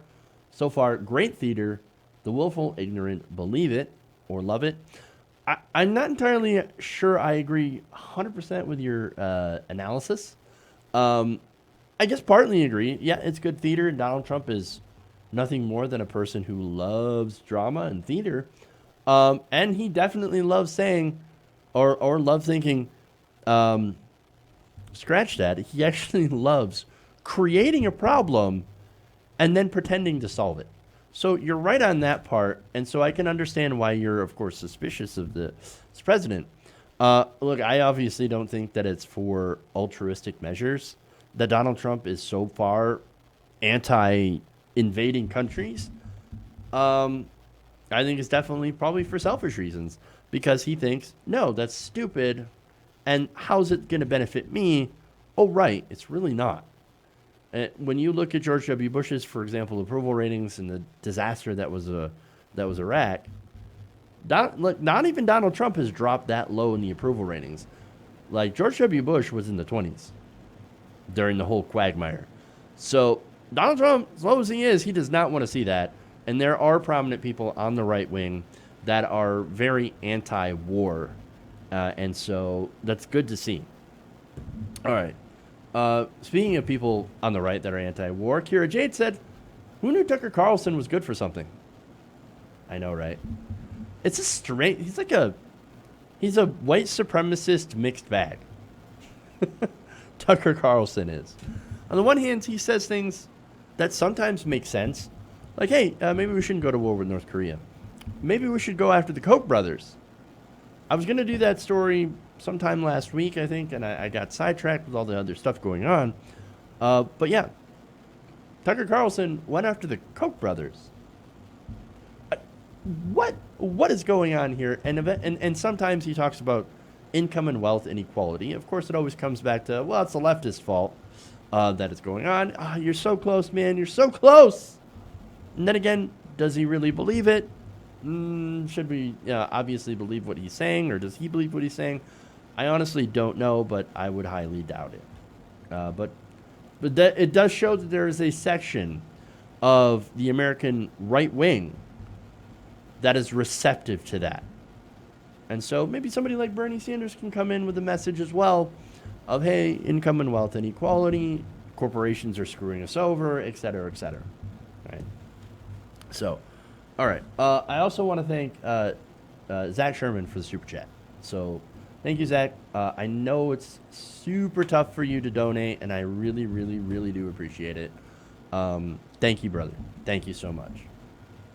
So far, great theater. The willful ignorant believe it or love it. I'm not entirely sure I agree 100% with your analysis. I guess partly agree. Yeah, it's good theater. Donald Trump is nothing more than a person who loves drama and theater. And he definitely loves saying or loves thinking, scratch that. He actually loves creating a problem and then pretending to solve it. So you're right on that part. And so I can understand why you're, of course, suspicious of this president. Look, I obviously don't think that it's for altruistic measures that Donald Trump is so far anti-invading countries. I think it's definitely probably for selfish reasons, because he thinks, no, that's stupid. And how's it going to benefit me? Oh, right. It's really not. When you look at George W. Bush's, for example, approval ratings and the disaster that was Iraq, not even Donald Trump has dropped that low in the approval ratings. Like, George W. Bush was in the 20s during the whole quagmire. So Donald Trump, as low as he is, he does not want to see that. And there are prominent people on the right wing that are very anti-war. And so that's good to see. All right. Speaking of people on the right that are anti-war, Kira Jade said, who knew Tucker Carlson was good for something? I know, right? It's a straight, he's a white supremacist mixed bag. Tucker Carlson is. On the one hand, he says things that sometimes make sense. Like, hey, maybe we shouldn't go to war with North Korea. Maybe we should go after the Koch brothers. I was going to do that story sometime last week, I think, and I got sidetracked with all the other stuff going on. But yeah, Tucker Carlson went after the Koch brothers. What is going on here? And sometimes he talks about income and wealth inequality. Of course, it always comes back to, well, it's the leftist fault that it's going on. You're so close, man. You're so close. And then again, does he really believe it? Should we obviously believe what he's saying, or does he believe what he's saying? I honestly don't know, but I would highly doubt it. But that, it does show that there is a section of the American right wing that is receptive to that. And so maybe somebody like Bernie Sanders can come in with a message as well of, hey, income and wealth inequality, corporations are screwing us over, et cetera, et cetera. Right? So All right. I also want to thank Zach Sherman for the super chat. So, thank you, Zach. I know it's super tough for you to donate, and I really, really, really do appreciate it. Thank you, brother. Thank you so much.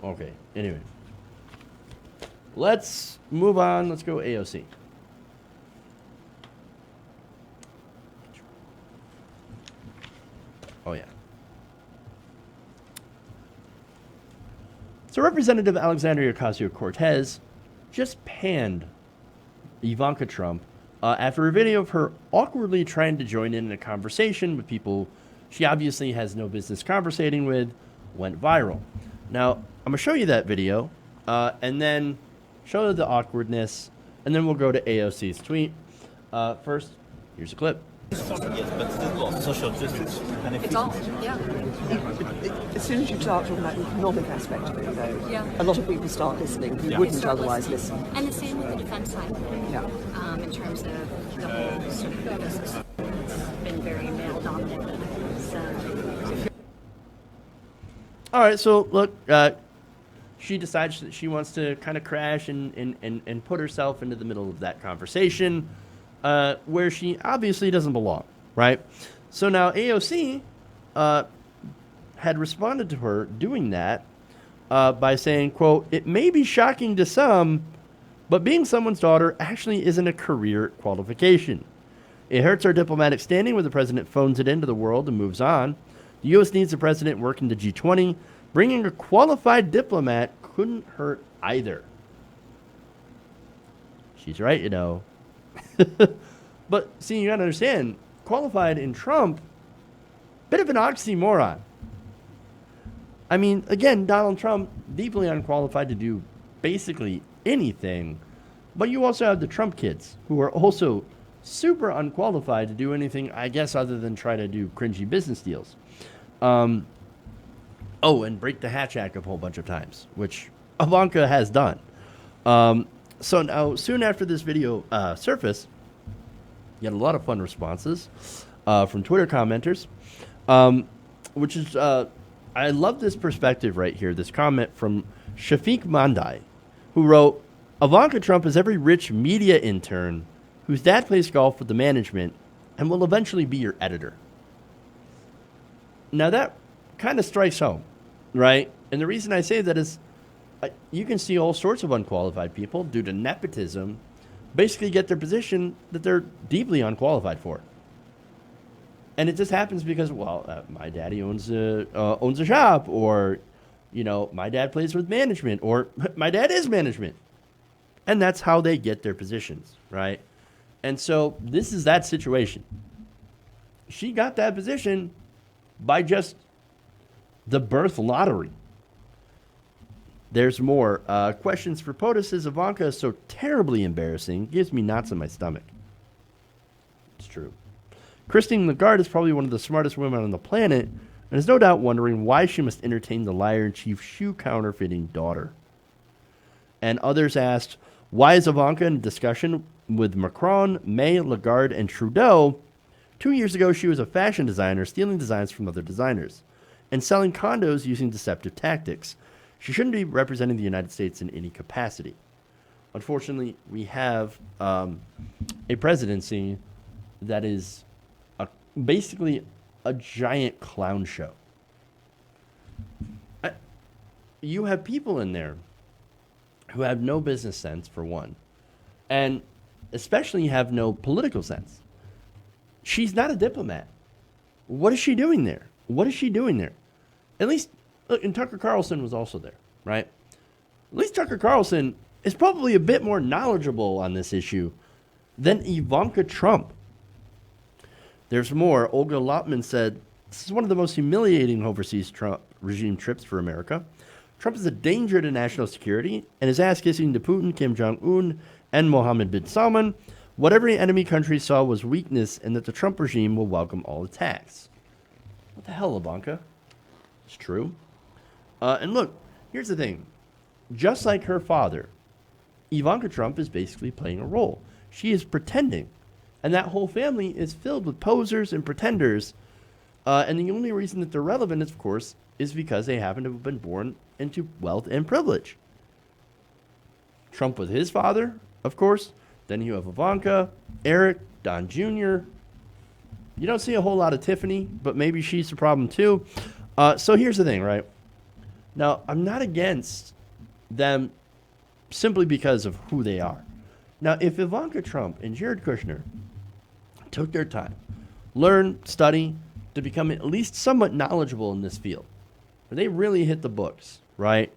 Okay. Anyway, let's move on. Let's go AOC. Oh, yeah. So Representative Alexandria Ocasio-Cortez just panned Ivanka Trump after a video of her awkwardly trying to join in a conversation with people she obviously has no business conversating with went viral. Now, I'm going to show you that video and then show you the awkwardness, and then we'll go to AOC's tweet. First, here's a clip. Yes, but still social distance. And if It's all, yeah. As soon as you start talking about the economic aspect of it, though, Yeah. a lot of people start listening who Yeah. wouldn't Start otherwise listening. listen. And the same with the defense side, Yeah. in terms of the whole sort of ecosystem. It's been very male dominated. So, All right, so look, she decides that she wants to kind of crash and put herself into the middle of that conversation where she obviously doesn't belong, right? So now AOC had responded to her doing that by saying, quote, "It may be shocking to some, but being someone's daughter actually isn't a career qualification. It hurts our diplomatic standing when the president phones it into the world and moves on. The U.S. needs a president working the G20. Bringing a qualified diplomat couldn't hurt either." She's right, you know. But, see, you got to understand, qualified in Trump, bit of an oxymoron. I mean, again, Donald Trump, deeply unqualified to do basically anything. But you also have the Trump kids, who are also super unqualified to do anything, I guess, other than try to do cringy business deals. Oh, and break the Hatch Act a whole bunch of times, which Ivanka has done. So now, soon after this video surfaced, you had a lot of fun responses from Twitter commenters, which is, I love this perspective right here, this comment from Shafiq Mandai, who wrote, "Ivanka Trump is every rich media intern whose dad plays golf with the management and will eventually be your editor." Now that kind of strikes home, right? And the reason I say that is you can see all sorts of unqualified people due to nepotism basically get their position that they're deeply unqualified for. And it just happens because, well, my daddy owns a shop, or, you know, my dad plays with management, or my dad is management. And that's how they get their positions, right? And so this is that situation. She got that position by just the birth lottery. There's more. Questions for POTUS is Ivanka is so terribly embarrassing, gives me knots in my stomach. It's true. Christine Lagarde is probably one of the smartest women on the planet, and is no doubt wondering why she must entertain the liar-in-chief shoe counterfeiting daughter. And others asked, why is Ivanka in a discussion with Macron, May, Lagarde, and Trudeau? 2 years ago, she was a fashion designer stealing designs from other designers and selling condos using deceptive tactics. She shouldn't be representing the United States in any capacity. Unfortunately, we have a presidency that is basically a giant clown show. You have people in there who have no business sense, for one, and especially have no political sense. She's not a diplomat. What is she doing there? What is she doing there? At least, look, and Tucker Carlson was also there, right? At least Tucker Carlson is probably a bit more knowledgeable on this issue than Ivanka Trump. There's more. Olga Lotman said, this is one of the most humiliating overseas Trump regime trips for America. Trump is a danger to national security, and his ass-kissing to Putin, Kim Jong-un, and Mohammed bin Salman. What every enemy country saw was weakness, and that the Trump regime will welcome all attacks. What the hell, Ivanka? It's true. And look, here's the thing. Just like her father, Ivanka Trump is basically playing a role. She is pretending. And that whole family is filled with posers and pretenders. And the only reason that they're relevant, of course, is because they happen to have been born into wealth and privilege. Trump with his father, of course. Then you have Ivanka, Eric, Don Jr. You don't see a whole lot of Tiffany, but maybe she's the problem too. So here's the thing, right? Now, I'm not against them simply because of who they are. Now, if Ivanka Trump and Jared Kushner took their time, learn, study, to become at least somewhat knowledgeable in this field, where they really hit the books, right?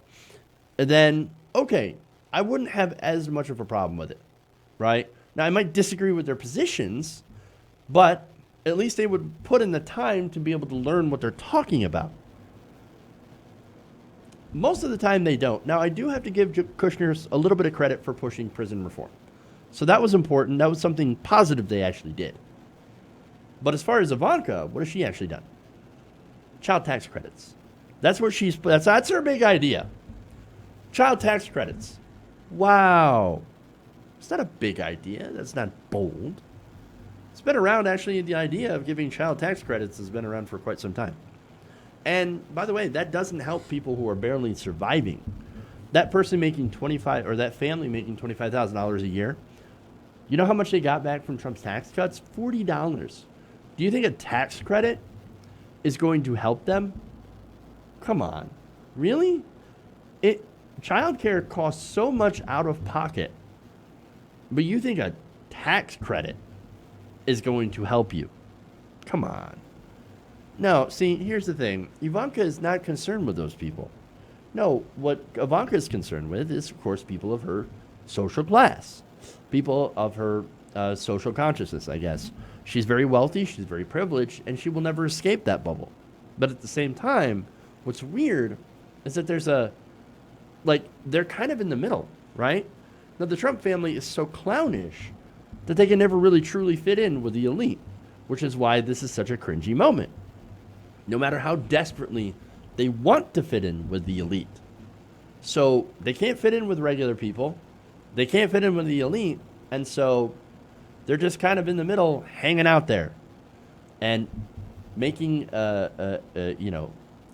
And then, okay, I wouldn't have as much of a problem with it, right? Now, I might disagree with their positions, but at least they would put in the time to be able to learn what they're talking about. Most of the time, they don't. Now, I do have to give Kushner a little bit of credit for pushing prison reform. So that was important. That was something positive they actually did. But as far as Ivanka, what has she actually done? Child tax credits. That's what that's her big idea. Child tax credits. Wow. It's not a big idea. That's not bold. It's been around, actually. The idea of giving child tax credits has been around for quite some time. And by the way, that doesn't help people who are barely surviving. That person making that family making $25,000 a year, you know how much they got back from Trump's tax cuts? $40. Do you think a tax credit is going to help them? Come on. Really? Childcare costs so much out of pocket, but you think a tax credit is going to help you? Come on. No, see, here's the thing. Ivanka is not concerned with those people. No, what Ivanka is concerned with is, of course, people of her social class, people of her social consciousness, I guess. She's very wealthy, she's very privileged, and she will never escape that bubble. But at the same time, what's weird is that they're kind of in the middle, right? Now, the Trump family is so clownish that they can never really truly fit in with the elite, which is why this is such a cringy moment. No matter how desperately they want to fit in with the elite. So they can't fit in with regular people. They can't fit in with the elite. And so they're just kind of in the middle, hanging out there and making,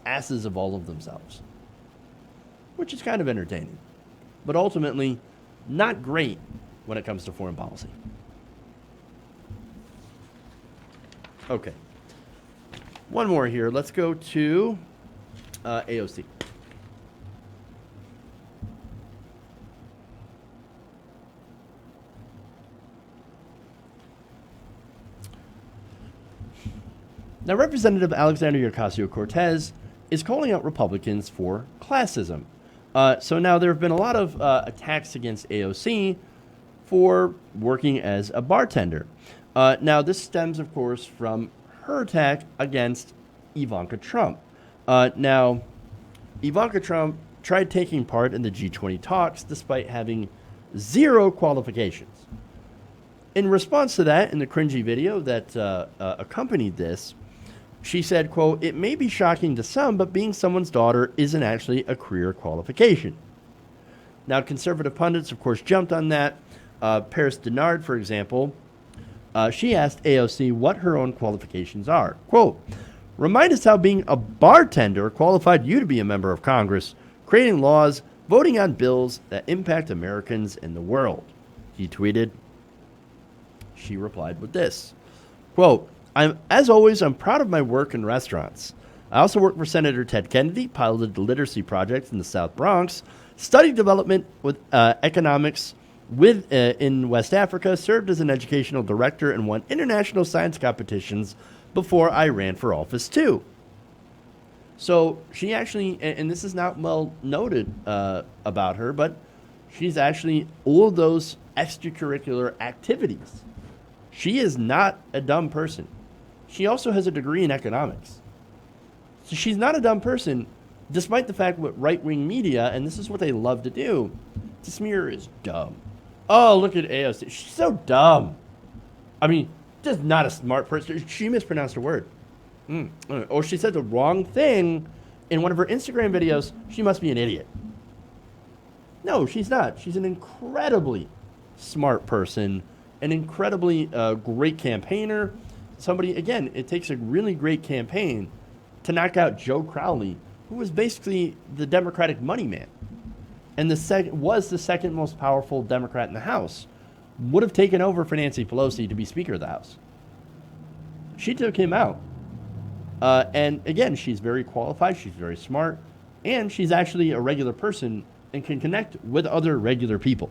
asses of all of themselves, which is kind of entertaining, but ultimately not great when it comes to foreign policy. Okay. One more here. Let's go to AOC. Now, Representative Alexandria Ocasio-Cortez is calling out Republicans for classism. So now there have been a lot of attacks against AOC for working as a bartender. Now, this stems, of course, from her attack against Ivanka Trump. Now, Ivanka Trump tried taking part in the G20 talks despite having zero qualifications. In response to that, in the cringy video that accompanied this, she said, quote, "It may be shocking to some, but being someone's daughter isn't actually a career qualification." Now, conservative pundits, of course, jumped on that. Paris Denard, for example, she asked AOC what her own qualifications are. Quote, "Remind us how being a bartender qualified you to be a member of Congress, creating laws, voting on bills that impact Americans and the world," he tweeted. She replied with this, quote, As always, I'm proud of my work in restaurants. I also worked for Senator Ted Kennedy, piloted the literacy project in the South Bronx, studied development with economics in West Africa, served as an educational director, and won international science competitions before I ran for office, too." So she actually, and this is not well noted about her, but she's actually all of those extracurricular activities. She is not a dumb person. She also has a degree in economics. So she's not a dumb person, despite the fact that right-wing media, and this is what they love to do, to smear her as dumb. Oh, look at AOC. She's so dumb. I mean, just not a smart person. She mispronounced a word. Or she said the wrong thing in one of her Instagram videos. She must be an idiot. No, she's not. She's an incredibly smart person, an incredibly great campaigner. Somebody, again, it takes a really great campaign to knock out Joe Crowley, who was basically the Democratic money man, and was the second most powerful Democrat in the House, would have taken over for Nancy Pelosi to be Speaker of the House. She took him out. And again, she's very qualified, she's very smart, and she's actually a regular person and can connect with other regular people.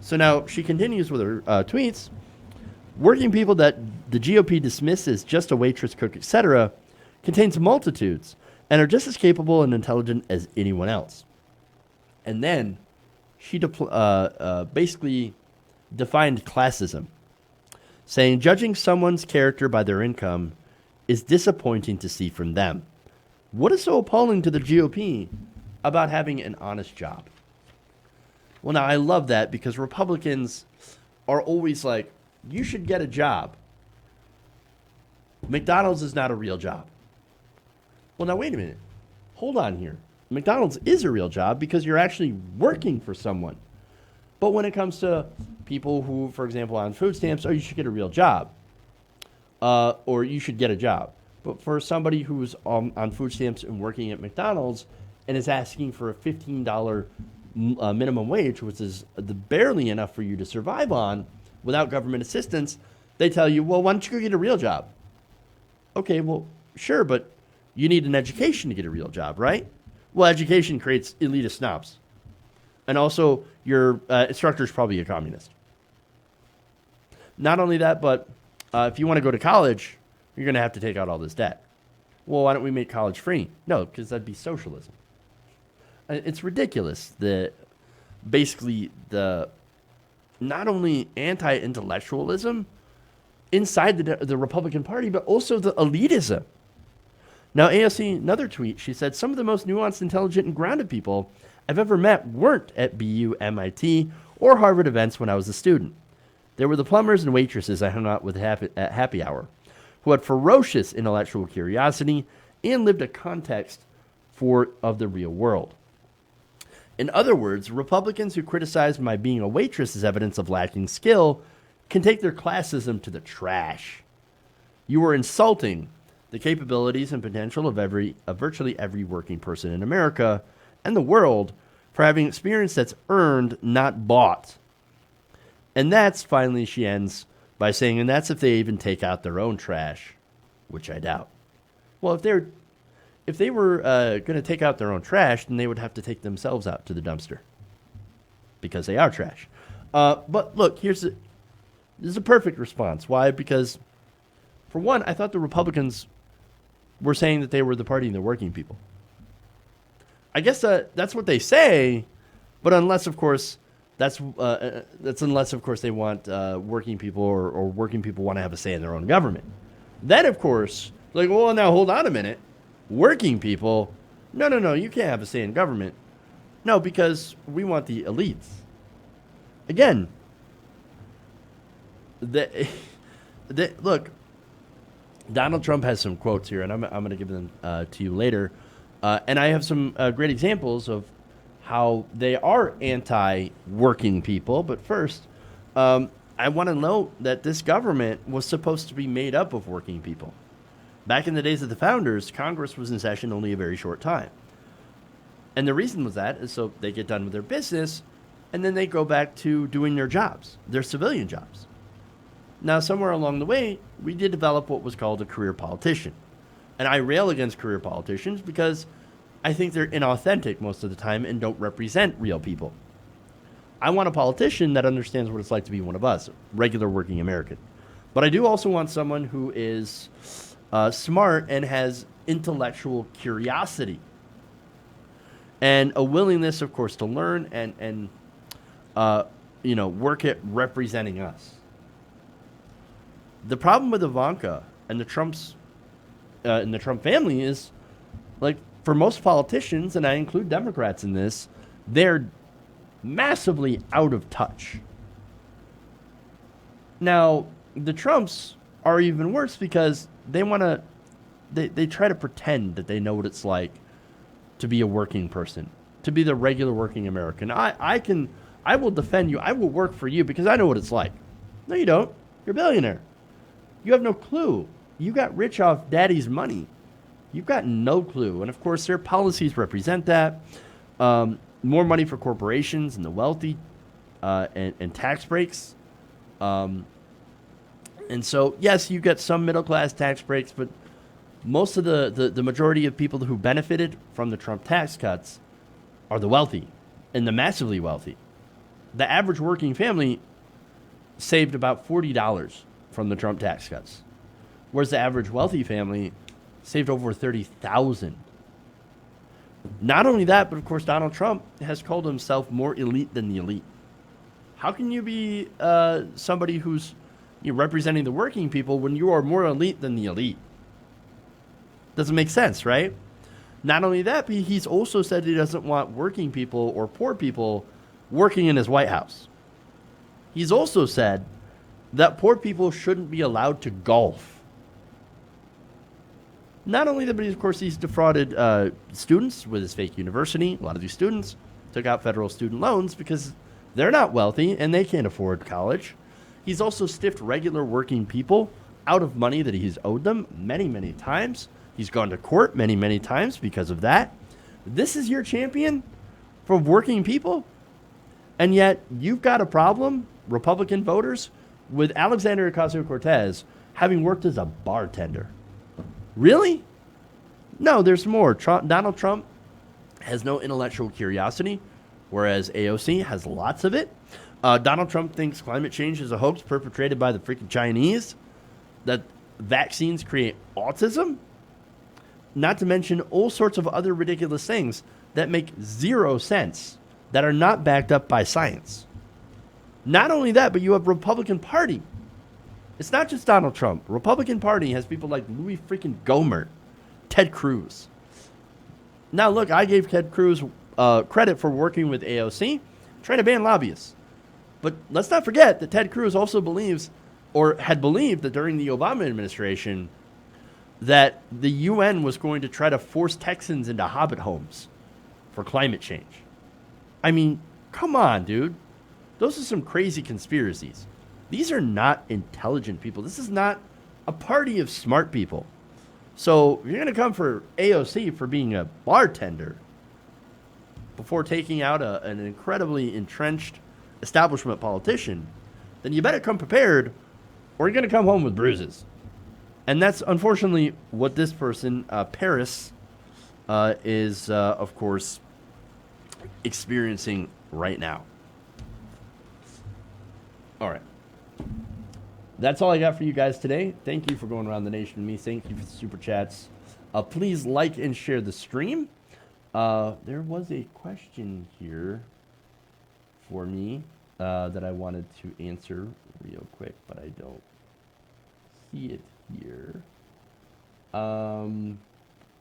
So now she continues with her tweets. Working people that the GOP dismisses as just a waitress, cook, etc., contains multitudes and are just as capable and intelligent as anyone else. And then she basically defined classism, saying judging someone's character by their income is disappointing to see from them. What is so appalling to the GOP about having an honest job? Well, now I love that because Republicans are always like, you should get a job. McDonald's is not a real job. Well, now wait a minute. Hold on here. McDonald's is a real job because you're actually working for someone. But when it comes to people who, for example, on food stamps, oh, you should get a real job. Or you should get a job. But for somebody who's on food stamps and working at McDonald's and is asking for a $15 minimum wage, which is barely enough for you to survive on without government assistance, they tell you, well, why don't you go get a real job? Okay, well, sure, but you need an education to get a real job, right? Well, education creates elitist snobs. And also, your instructor is probably a communist. Not only that, but if you want to go to college, you're going to have to take out all this debt. Well, why don't we make college free? No, because that'd be socialism. It's ridiculous that basically not only anti-intellectualism inside the Republican Party, but also the elitism. Now, AOC, another tweet, she said, some of the most nuanced, intelligent, and grounded people I've ever met weren't at BU, MIT, or Harvard events when I was a student. There were the plumbers and waitresses I hung out with at happy hour, who had ferocious intellectual curiosity and lived a context of the real world. In other words, Republicans who criticize my being a waitress as evidence of lacking skill can take their classism to the trash. You are insulting the capabilities and potential of virtually every working person in America and the world for having experience that's earned, not bought. And that's, finally, she ends by saying, and that's if they even take out their own trash, which I doubt. Well, if they were going to take out their own trash, then they would have to take themselves out to the dumpster because they are trash. But look, this is a perfect response. Why? Because, for one, I thought the Republicans were saying that they were the party of the working people. I guess that's what they say, but unless, of course, that's unless, of course, they want working people or working people want to have a say in their own government. Then, of course, like, well, now hold on a minute. Working people, no, you can't have a say in government. No, because we want the elites. Again, look, Donald Trump has some quotes here, and I'm going to give them to you later. And I have some great examples of how they are anti-working people. But first, I want to note that this government was supposed to be made up of working people. Back in the days of the founders, Congress was in session only a very short time. And the reason was that is so they get done with their business, and then they go back to doing their jobs, their civilian jobs. Now, somewhere along the way, we did develop what was called a career politician. And I rail against career politicians because I think they're inauthentic most of the time and don't represent real people. I want a politician that understands what it's like to be one of us, regular working American. But I do also want someone who is smart and has intellectual curiosity and a willingness, of course, to learn and work at representing us. The problem with Ivanka and the Trump family is, like, for most politicians, and I include Democrats in this, they're massively out of touch. Now, the Trumps are even worse because they try to pretend that they know what it's like to be a working person, to be the regular working American. I will defend you. I will work for you because I know what it's like. No, you don't. You're a billionaire. You have no clue. You got rich off daddy's money. You've got no clue. And of course, their policies represent that. More money for corporations and the wealthy, and tax breaks. And so, yes, you get some middle class tax breaks, but most of the majority of people who benefited from the Trump tax cuts are the wealthy and the massively wealthy. The average working family saved about $40 from the Trump tax cuts, whereas the average wealthy family saved over $30,000. Not only that, but of course Donald Trump has called himself more elite than the elite. How can you be somebody who's representing the working people when you are more elite than the elite? Doesn't make sense, right? Not only that, but he's also said he doesn't want working people or poor people working in his White House. He's also said that poor people shouldn't be allowed to golf. Not only that, but of course he's defrauded students with his fake university. A lot of these students took out federal student loans because they're not wealthy and they can't afford college. He's also stiffed regular working people out of money that he's owed them many, many times. He's gone to court many, many times because of that. This is your champion for working people? And yet you've got a problem, Republican voters, with Alexandria Ocasio-Cortez having worked as a bartender. Really? No, there's more. Donald Trump has no intellectual curiosity, whereas AOC has lots of it. Donald Trump thinks climate change is a hoax perpetrated by the freaking Chinese, that vaccines create autism, not to mention all sorts of other ridiculous things that make zero sense, that are not backed up by science. Not only that, but you have Republican Party. It's not just Donald Trump. Republican Party has people like Louis freaking Gohmert, Ted Cruz. Now, look, I gave Ted Cruz credit for working with AOC, trying to ban lobbyists. But let's not forget that Ted Cruz also believes, or had believed that during the Obama administration, that the UN was going to try to force Texans into hobbit homes for climate change. I mean, come on, dude. Those are some crazy conspiracies. These are not intelligent people. This is not a party of smart people. So you're going to come for AOC for being a bartender before taking out an incredibly entrenched establishment politician, then you better come prepared or you're going to come home with bruises. And that's unfortunately what this person, Paris, is, of course, experiencing right now. All right. That's all I got for you guys today. Thank you for going around the nation with me. Thank you for the super chats. Please like and share the stream. There was a question here for me that I wanted to answer real quick, but I don't see it here.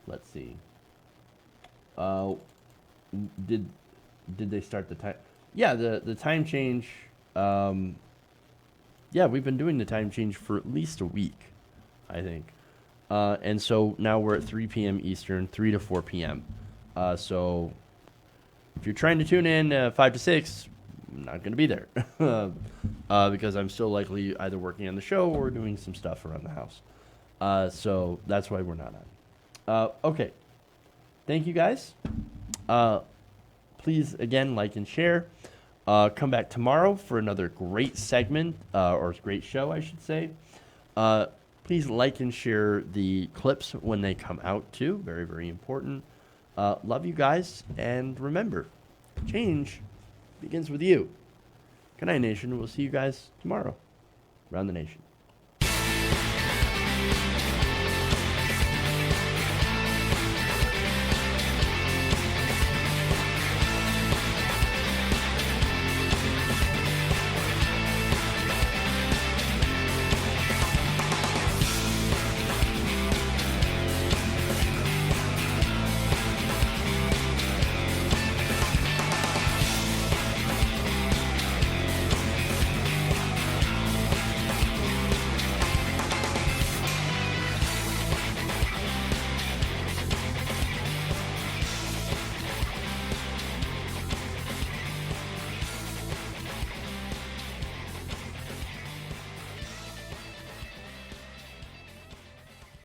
Let's see. Did they start the time? Yeah, the time change. Yeah, we've been doing the time change for at least a week, I think. And so now we're at 3 p.m. Eastern, 3 to 4 p.m. So if you're trying to tune in 5 to 6, I'm not going to be there because I'm still likely either working on the show or doing some stuff around the house. So that's why we're not on. Okay. Thank you, guys. Please, again, like and share. Come back tomorrow for another great segment, or great show, I should say. Please like and share the clips when they come out, too. Very, very important. Love you guys. And remember, change begins with you. Good night, Nation. We'll see you guys tomorrow around the nation.